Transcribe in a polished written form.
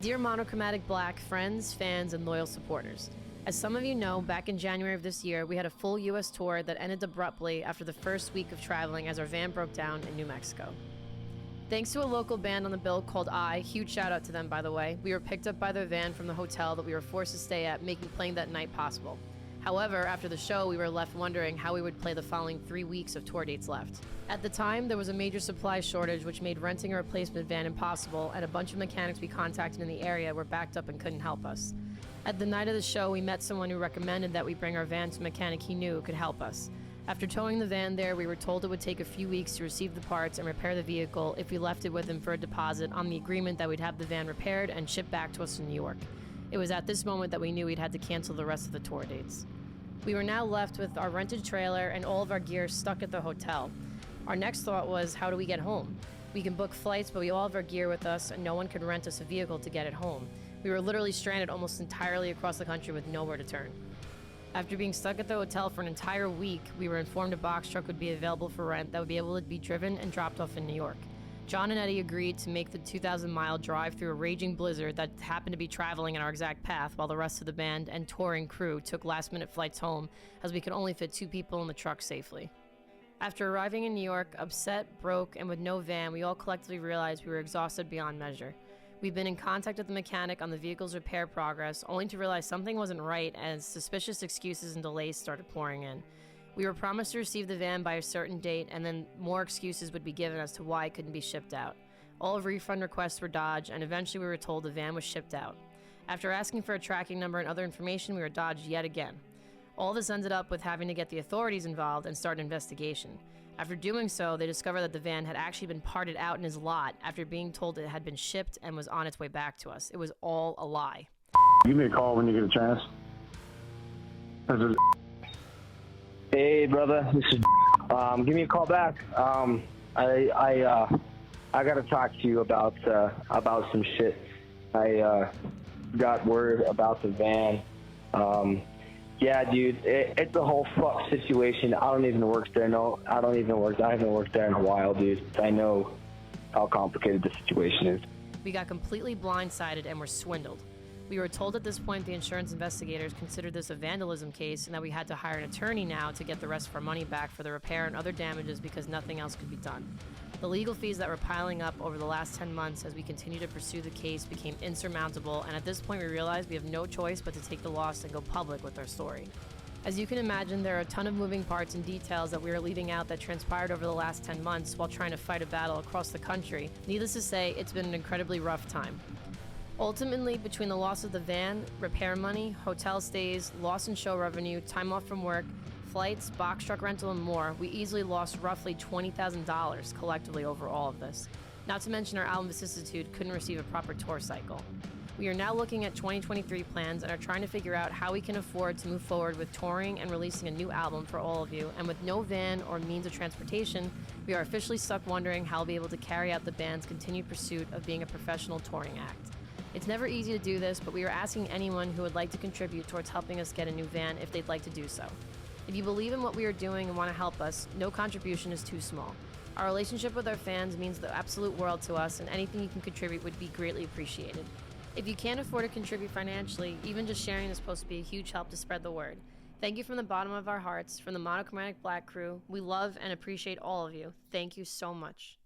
Dear Monochromatic Black friends, fans, and loyal supporters. As some of you know, back in January of this year, we had a full US tour that ended abruptly after the first week of traveling as our van broke down in New Mexico. Thanks to a local band on the bill called huge shout out to them by the way, we were picked up by their van from the hotel that we were forced to stay at, making playing that night possible. However, after the show, we were left wondering how we would play the following 3 weeks of tour dates left. At the time, there was a major supply shortage which made renting a replacement van impossible, and a bunch of mechanics we contacted in the area were backed up and couldn't help us. At the night of the show, we met someone who recommended that we bring our van to a mechanic he knew could help us. After towing the van there, we were told it would take a few weeks to receive the parts and repair the vehicle if we left it with him for a deposit on the agreement that we'd have the van repaired and shipped back to us in New York. It was at this moment that we knew we'd had to cancel the rest of the tour dates. We were now left with our rented trailer and all of our gear stuck at the hotel. Our next thought was, how do we get home? We can book flights, but we all have our gear with us and no one could rent us a vehicle to get it home. We were literally stranded almost entirely across the country with nowhere to turn. After being stuck at the hotel for an entire week, we were informed a box truck would be available for rent that would be able to be driven and dropped off in New York. John and Eddie agreed to make the 2,000-mile drive through a raging blizzard that happened to be traveling in our exact path while the rest of the band and touring crew took last-minute flights home, as we could only fit 2 people in the truck safely. After arriving in New York, upset, broke, and with no van, we all collectively realized we were exhausted beyond measure. We've been in contact with the mechanic on the vehicle's repair progress, only to realize something wasn't right as suspicious excuses and delays started pouring in. We were promised to receive the van by a certain date, and then more excuses would be given as to why it couldn't be shipped out. All of refund requests were dodged, and eventually we were told the van was shipped out. After asking for a tracking number and other information, we were dodged yet again. All this ended up with having to get the authorities involved and start an investigation. After doing so, they discovered that the van had actually been parted out in his lot after being told it had been shipped and was on its way back to us. It was all a lie. Give me a call when you get a chance. Hey, brother, this is give me a call back. I gotta talk to you about some shit. I got word about the van. Yeah, dude, it's a whole fuck situation. I don't even work there. No, I haven't worked there in a while, dude. I know how complicated the situation is. We got completely blindsided and were swindled. We were told at this point the insurance investigators considered this a vandalism case and that we had to hire an attorney now to get the rest of our money back for the repair and other damages because nothing else could be done. The legal fees that were piling up over the last 10 months as we continued to pursue the case became insurmountable, and at this point we realized we have no choice but to take the loss and go public with our story. As you can imagine, there are a ton of moving parts and details that we are leaving out that transpired over the last 10 months while trying to fight a battle across the country. Needless to say, it's been an incredibly rough time. Ultimately, between the loss of the van, repair money, hotel stays, loss in show revenue, time off from work, flights, box truck rental, and more, we easily lost roughly $20,000 collectively over all of this. Not to mention our album Vicissitude couldn't receive a proper tour cycle. We are now looking at 2023 plans and are trying to figure out how we can afford to move forward with touring and releasing a new album for all of you, and with no van or means of transportation, we are officially stuck wondering how we'll be able to carry out the band's continued pursuit of being a professional touring act. It's never easy to do this, but we are asking anyone who would like to contribute towards helping us get a new van if they'd like to do so. If you believe in what we are doing and want to help us, no contribution is too small. Our relationship with our fans means the absolute world to us, and anything you can contribute would be greatly appreciated. If you can't afford to contribute financially, even just sharing this post would be a huge help to spread the word. Thank you from the bottom of our hearts, from the Monochromatic Black crew. We love and appreciate all of you. Thank you so much.